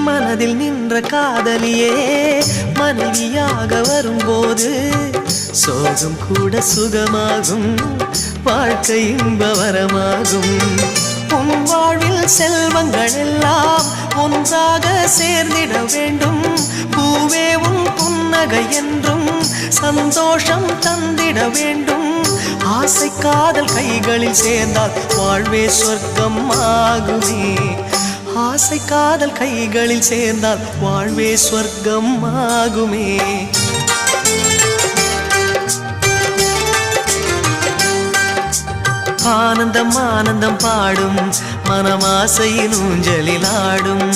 மனதில் நின்ற காதலியே மனைவியாக வரும்போது சோகம் கூட சுகமாகும், வாழ்க்கை இன்பவரமாகும். உன் வாழ்வில் செல்வங்கள் எல்லாம் ஒன்றாக சேர்ந்திட வேண்டும். பூவே உன் புன்னகை என்றும் சந்தோஷம் தந்திட வேண்டும். ஆசை காதல் கைகளில் சேர்ந்தால் வாழ்வே சொர்க்கம் ஆகுமே. ஆசை காதல் கைகளில் சேர்ந்தால் வாழ்வே சொர்க்கம் ஆகுமே. ஆனந்தம் ஆனந்தம் பாடும் மனமாசையின் ஊஞ்சலில் ஆடும்.